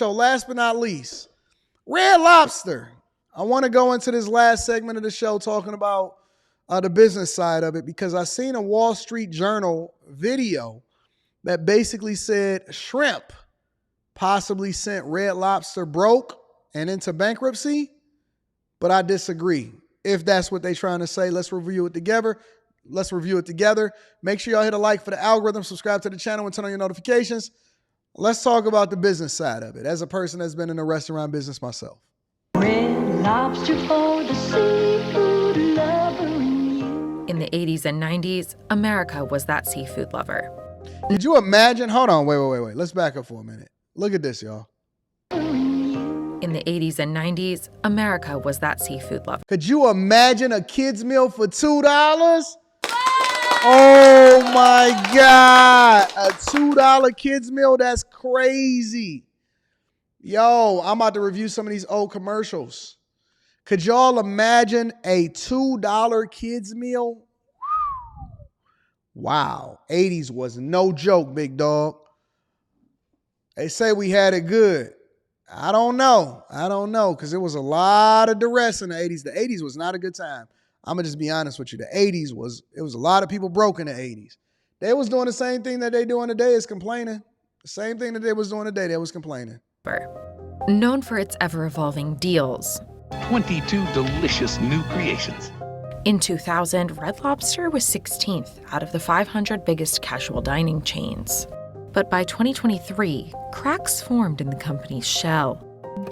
So last but not least, Red Lobster. I want to go into this last segment of the show talking about the business side of it because I seen a Wall Street Journal video that basically said shrimp possibly sent Red Lobster broke and into bankruptcy, but I disagree. If that's what they're trying to say, let's review it together. Make sure y'all hit a like for the algorithm, subscribe to the channel, and turn on your notifications. Let's talk about the business side of it as a person that's been in the restaurant business myself. Red Lobster for the seafood lover in you. In the 80s and 90s, America was that seafood lover. Did you imagine? Hold on, wait. Let's back up for a minute. Look at this, y'all. In the 80s and 90s, America was that seafood lover. Could you imagine a kid's meal for $2? Oh my God. A $2 kids meal? That's crazy. Yo, I'm about to review some of these old commercials. Could y'all imagine a $2 kids meal? Wow. 80s was no joke, big dog. They say we had it good. I don't know because there was a lot of duress in the 80s. The 80s was not a good time. I'm going to just be honest with you. The 80s it was a lot of people broke in the 80s. They was doing the same thing that they doing today is complaining. The same thing that they was doing today, they was complaining. Known for its ever-evolving deals. 22 delicious new creations. In 2000, Red Lobster was 16th out of the 500 biggest casual dining chains. But by 2023, cracks formed in the company's shell.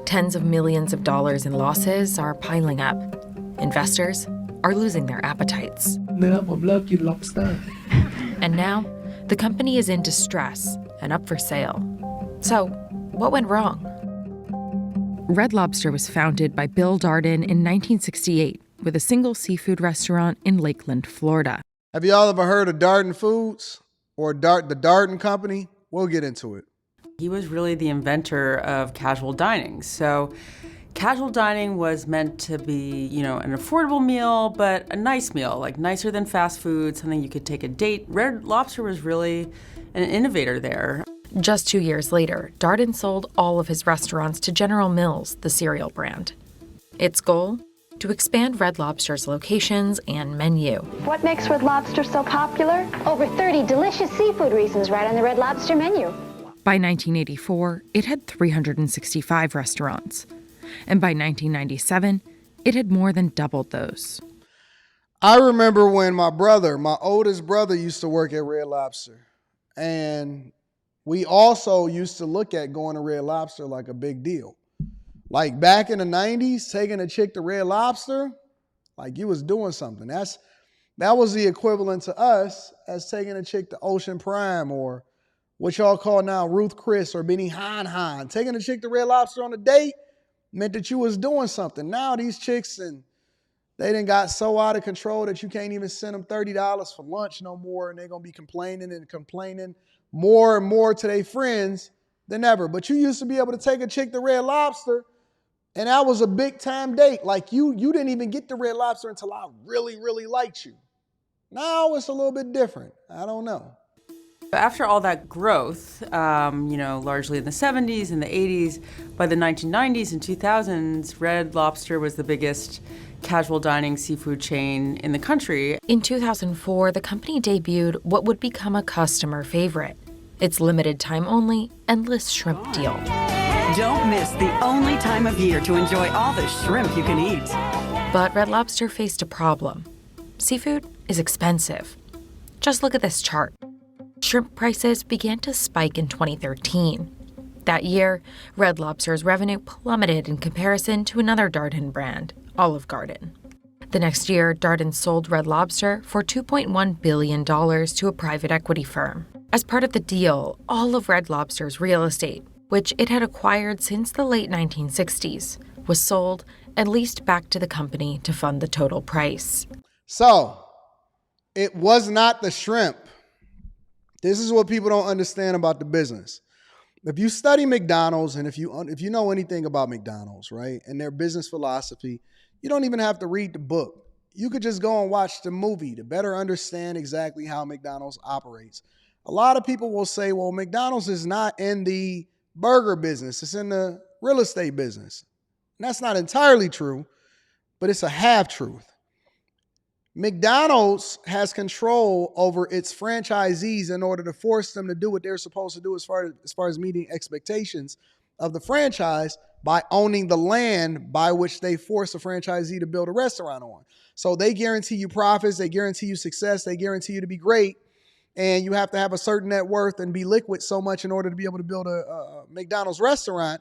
Tens of millions of dollars in losses are piling up. Investors are losing their appetites. Lobster. And now, the company is in distress and up for sale. So, what went wrong? Red Lobster was founded by Bill Darden in 1968 with a single seafood restaurant in Lakeland, Florida. Have y'all ever heard of Darden Foods or the Darden Company? We'll get into it. He was really the inventor of casual dining. So casual dining was meant to be, an affordable meal, but a nice meal, like nicer than fast food, something you could take a date. Red Lobster was really an innovator there. Just 2 years later, Darden sold all of his restaurants to General Mills, the cereal brand. Its goal? To expand Red Lobster's locations and menu. What makes Red Lobster so popular? Over 30 delicious seafood reasons right on the Red Lobster menu. By 1984, it had 365 restaurants. And by 1997, it had more than doubled those. I remember when my oldest brother used to work at Red Lobster. And we also used to look at going to Red Lobster like a big deal. Like back in the 90s, taking a chick to Red Lobster, like you was doing something. That was the equivalent to us as taking a chick to Ocean Prime or what y'all call now Ruth Chris or Benny Han. Taking a chick to Red Lobster on a date meant that you was doing something. Now these chicks, they done got so out of control that you can't even send them $30 for lunch no more, and they're going to be complaining more and more to their friends than ever. But you used to be able to take a chick to Red Lobster, and that was a big time date. Like you didn't even get to Red Lobster until I really, really liked you. Now it's a little bit different. I don't know. After all that growth, largely in the 70s and the 80s, by the 1990s and 2000s, Red Lobster was the biggest casual dining seafood chain in the country. In 2004, the company debuted what would become a customer favorite. Its limited time only, endless shrimp deal. Don't miss the only time of year to enjoy all the shrimp you can eat. But Red Lobster faced a problem. Seafood is expensive. Just look at this chart. Shrimp prices began to spike in 2013. That year, Red Lobster's revenue plummeted in comparison to another Darden brand, Olive Garden. The next year, Darden sold Red Lobster for $2.1 billion to a private equity firm. As part of the deal, all of Red Lobster's real estate, which it had acquired since the late 1960s, was sold and leased back to the company to fund the total price. So, it was not the shrimp. This is what people don't understand about the business. If you study McDonald's and if you know anything about McDonald's, right, and their business philosophy, you don't even have to read the book. You could just go and watch the movie to better understand exactly how McDonald's operates. A lot of people will say, well, McDonald's is not in the burger business. It's in the real estate business. And that's not entirely true, but it's a half truth. McDonald's has control over its franchisees in order to force them to do what they're supposed to do as far as meeting expectations of the franchise by owning the land by which they force a franchisee to build a restaurant on. So they guarantee you profits, they guarantee you success, they guarantee you to be great, and you have to have a certain net worth and be liquid so much in order to be able to build a McDonald's restaurant.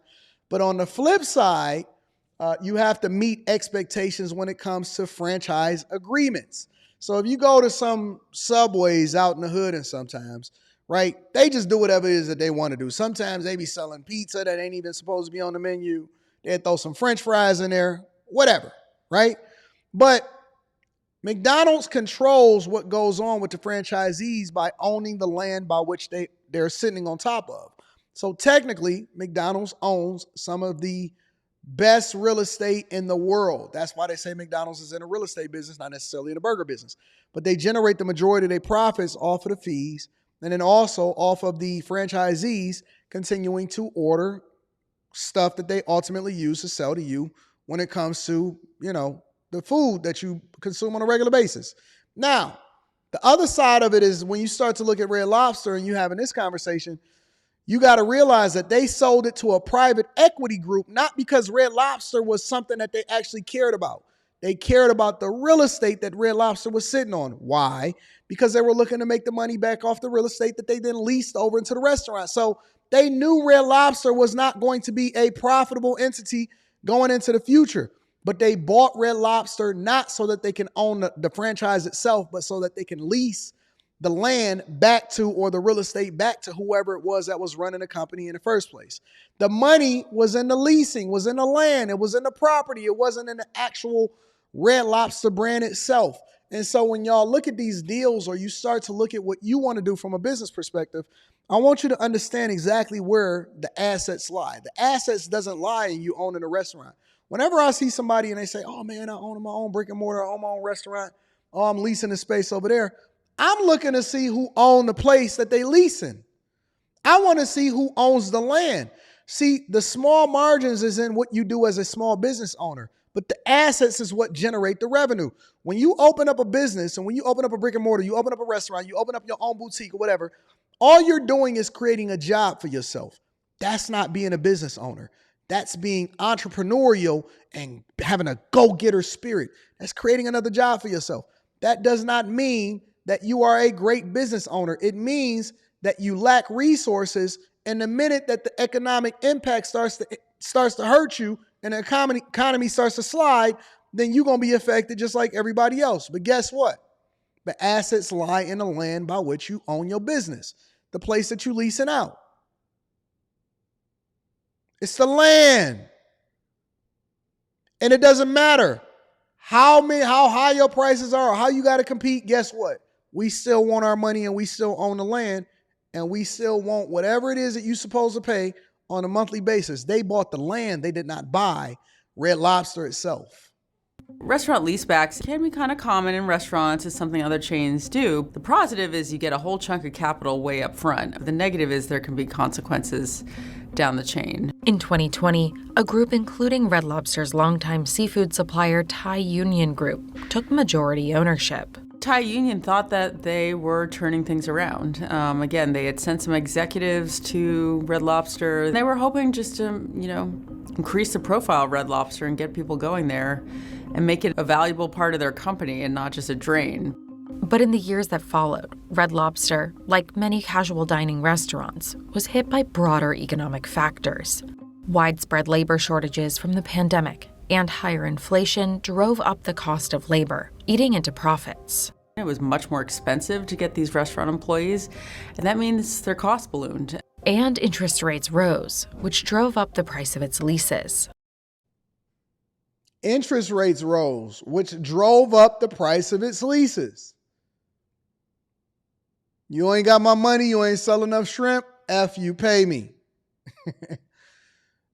But on the flip side, you have to meet expectations when it comes to franchise agreements. So if you go to some Subways out in the hood and sometimes, right, they just do whatever it is that they want to do. Sometimes they be selling pizza that ain't even supposed to be on the menu. They throw some French fries in there, whatever, right? But McDonald's controls what goes on with the franchisees by owning the land by which they're sitting on top of. So technically, McDonald's owns some of the best real estate in the world. That's why they say McDonald's is in a real estate business, not necessarily in a burger business. But they generate the majority of their profits off of the fees and then also off of the franchisees continuing to order stuff that they ultimately use to sell to you when it comes to, the food that you consume on a regular basis. Now, the other side of it is when you start to look at Red Lobster and you having this conversation, you got to realize that they sold it to a private equity group, not because Red Lobster was something that they actually cared about. They cared about the real estate that Red Lobster was sitting on. Why? Because they were looking to make the money back off the real estate that they then leased over into the restaurant. So they knew Red Lobster was not going to be a profitable entity going into the future. But they bought Red Lobster not so that they can own the franchise itself, but so that they can lease the land back to, or the real estate back to, whoever it was that was running the company in the first place. The money was in the leasing, was in the land, it was in the property, it wasn't in the actual Red Lobster brand itself. And so when y'all look at these deals or you start to look at what you want to do from a business perspective, I want you to understand exactly where the assets lie. The assets doesn't lie in you owning a restaurant. Whenever I see somebody and they say, oh man, I own my own brick and mortar, I own my own restaurant, oh, I'm leasing the space over there, I'm looking to see who owned the place that they leasing. I want to see who owns the land. See, the small margins is in what you do as a small business owner, but the assets is what generate the revenue. When you open up a business and when you open up a brick and mortar, you open up a restaurant, you open up your own boutique or whatever, all you're doing is creating a job for yourself. That's not being a business owner. That's being entrepreneurial and having a go-getter spirit. That's creating another job for yourself. That does not mean that you are a great business owner. It means that you lack resources, and the minute that the economic impact starts to hurt you and the economy starts to slide, then you're going to be affected just like everybody else. But guess what? The assets lie in the land by which you own your business, the place that you're leasing out. It's the land. And it doesn't matter how high your prices are or how you got to compete. Guess what? We still want our money and we still own the land and we still want whatever it is that you're supposed to pay on a monthly basis. They bought the land. They did not buy Red Lobster itself. Restaurant leasebacks can be kind of common in restaurants. It's something other chains do. The positive is you get a whole chunk of capital way up front. The negative is there can be consequences down the chain. In 2020, a group including Red Lobster's longtime seafood supplier Thai Union Group took majority ownership. Thai Union thought that they were turning things around. Again, they had sent some executives to Red Lobster. They were hoping just to, increase the profile of Red Lobster and get people going there and make it a valuable part of their company and not just a drain. But in the years that followed, Red Lobster, like many casual dining restaurants, was hit by broader economic factors. Widespread labor shortages from the pandemic and higher inflation drove up the cost of labor, eating into profits. It was much more expensive to get these restaurant employees, and that means their cost ballooned. And interest rates rose, which drove up the price of its leases. Interest rates rose, which drove up the price of its leases. You ain't got my money, you ain't selling enough shrimp, F you, pay me.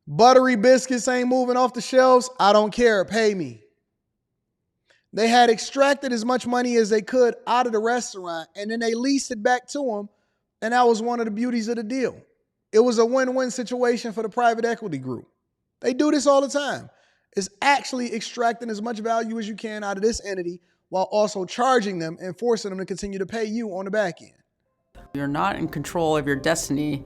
Buttery biscuits ain't moving off the shelves, I don't care, pay me. They had extracted as much money as they could out of the restaurant, and then they leased it back to them, and that was one of the beauties of the deal. it was a win-win situation for the private equity group. They do this all the time. It's actually extracting as much value as you can out of this entity while also charging them and forcing them to continue to pay you on the back end. You're not in control of your destiny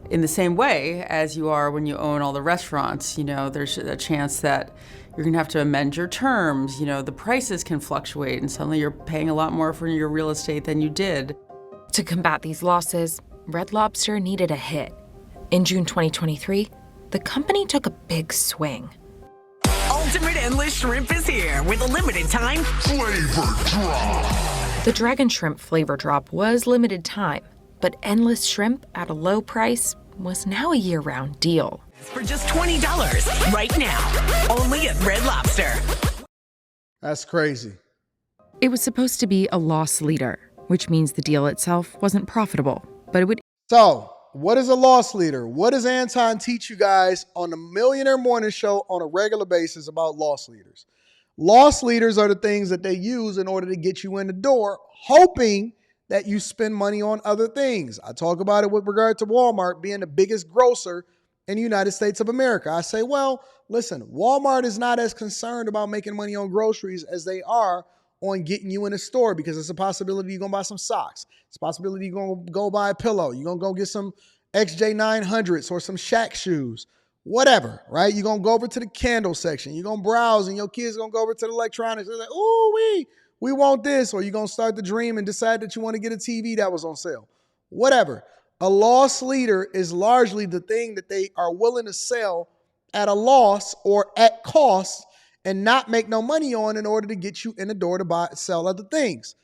in the same way as you are when you own all the restaurants. You know, there's a chance that you're gonna have to amend your terms. You know, the prices can fluctuate and suddenly you're paying a lot more for your real estate than you did. To combat these losses, Red Lobster needed a hit. In June 2023, the company took a big swing. Ultimate Endless Shrimp is here with a limited time flavor drop. The Dragon Shrimp Flavor Drop was limited time, but Endless Shrimp at a low price was now a year-round deal. For just $20 right now, only at Red Lobster. That's crazy. It was supposed to be a loss leader, which means the deal itself wasn't profitable, but it would. So, what is a loss leader? What does Anton teach you guys on the Millionaire Morning Show on a regular basis about loss leaders? Loss leaders are the things that they use in order to get you in the door, hoping that you spend money on other things. I talk about it with regard to Walmart being the biggest grocer in the United States of America. I say, well, listen, Walmart is not as concerned about making money on groceries as they are on getting you in a store, because it's a possibility you're going to buy some socks. It's a possibility you're going to go buy a pillow. You're going to go get some XJ900s or some Shaq shoes, whatever, right? You're going to go over to the candle section. You're going to browse, and your kids going to go over to the electronics. They're like, ooh, we want this. Or you're going to start the dream and decide that you want to get a TV that was on sale. Whatever. A loss leader is largely the thing that they are willing to sell at a loss or at cost and not make no money on in order to get you in the door to sell other things.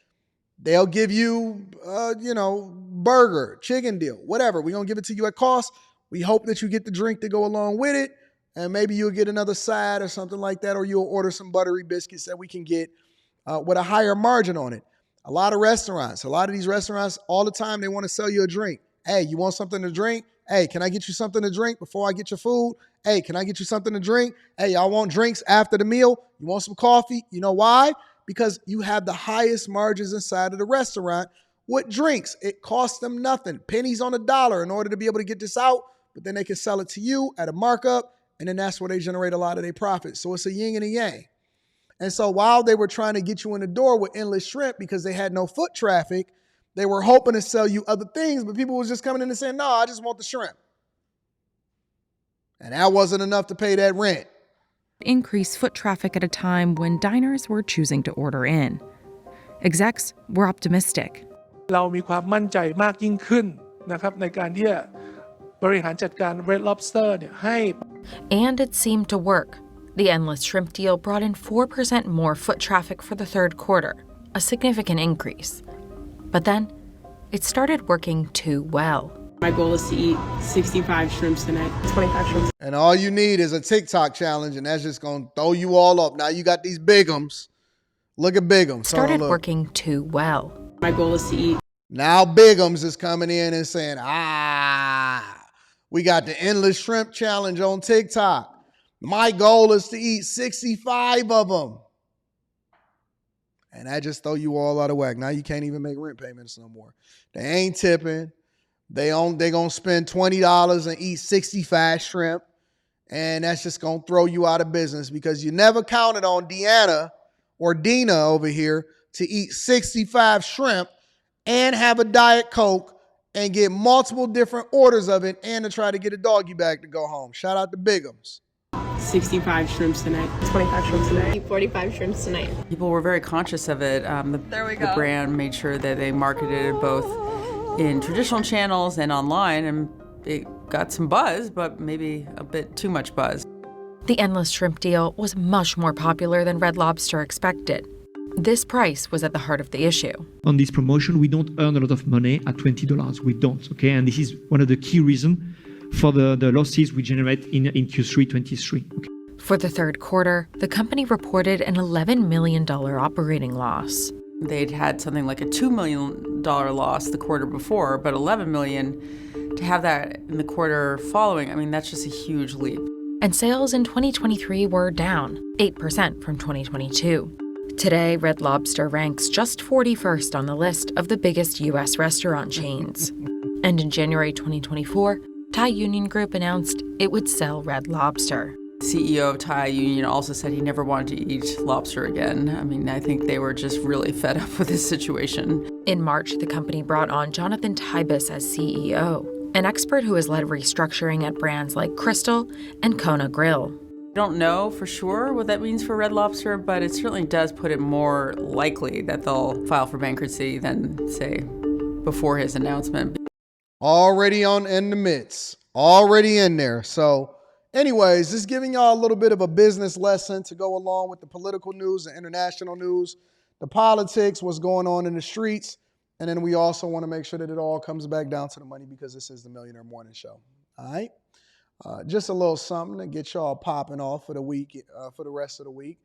They'll give you, burger, chicken deal, whatever. We're going to give it to you at cost. We hope that you get the drink to go along with it, and maybe you'll get another side or something like that, or you'll order some buttery biscuits that we can get with a higher margin on it. A lot of these restaurants, all the time, they want to sell you a drink. Hey, you want something to drink? Hey, can I get you something to drink before I get your food? Hey, can I get you something to drink? Hey, y'all want drinks after the meal? You want some coffee? You know why? Because you have the highest margins inside of the restaurant with drinks. It costs them nothing, pennies on the dollar in order to be able to get this out, but then they can sell it to you at a markup, and then that's where they generate a lot of their profits. So it's a yin and a yang. And so while they were trying to get you in the door with Endless Shrimp because they had no foot traffic, they were hoping to sell you other things, but people was just coming in and saying, no, I just want the shrimp. And that wasn't enough to pay that rent. Increase foot traffic at a time when diners were choosing to order in. Execs were optimistic. เรามีความมั่นใจมากยิ่งขึ้นนะครับในการที่จะบริหารจัดการ Red Lobster เนี่ยให้ And it seemed to work. The Endless Shrimp deal brought in 4% more foot traffic for the third quarter, a significant increase. But then, it started working too well. My goal is to eat 65 shrimps tonight, 25 shrimps. And all you need is a TikTok challenge, and that's just going to throw you all up. Now you got these bigums. Look at bigums. Started working too well. My goal is to eat. Now bigums is coming in and saying, we got the Endless Shrimp Challenge on TikTok. My goal is to eat 65 of them. And that just throw you all out of whack. Now you can't even make rent payments no more. They ain't tipping. They gonna spend $20 and eat 65 shrimp. And that's just gonna throw you out of business because you never counted on Deanna or Dina over here to eat 65 shrimp and have a Diet Coke and get multiple different orders of it and to try to get a doggy bag to go home. Shout out to Bigums. 65 shrimps tonight, 25 shrimps tonight, 45 shrimps tonight. People were very conscious of it. The brand made sure that they marketed it both in traditional channels and online, and it got some buzz, but maybe a bit too much buzz. The Endless Shrimp deal was much more popular than Red Lobster expected. This price was at the heart of the issue. On this promotion, we don't earn a lot of money at $20. We don't, okay? And this is one of the key reasons for the losses we generate in Q3 23. Okay. For the third quarter, the company reported an $11 million operating loss. They'd had something like a $2 million loss the quarter before, but $11 million, to have that in the quarter following, I mean, that's just a huge leap. And sales in 2023 were down 8% from 2022. Today, Red Lobster ranks just 41st on the list of the biggest U.S. restaurant chains. And in January 2024, Thai Union Group announced it would sell Red Lobster. CEO of Thai Union also said he never wanted to eat lobster again. I mean, I think they were just really fed up with this situation. In March, the company brought on Jonathan Tybus as CEO, an expert who has led restructuring at brands like Crystal and Kona Grill. I don't know for sure what that means for Red Lobster, but it certainly does put it more likely that they'll file for bankruptcy than, say, before his announcement. Already in the midst, already in there. So anyways, just giving y'all a little bit of a business lesson to go along with the political news and international news, the politics, what's going on in the streets. And then we also want to make sure that it all comes back down to the money because this is the Millionaire Morning Show. All right. Just a little something to get y'all popping off for the week, for the rest of the week.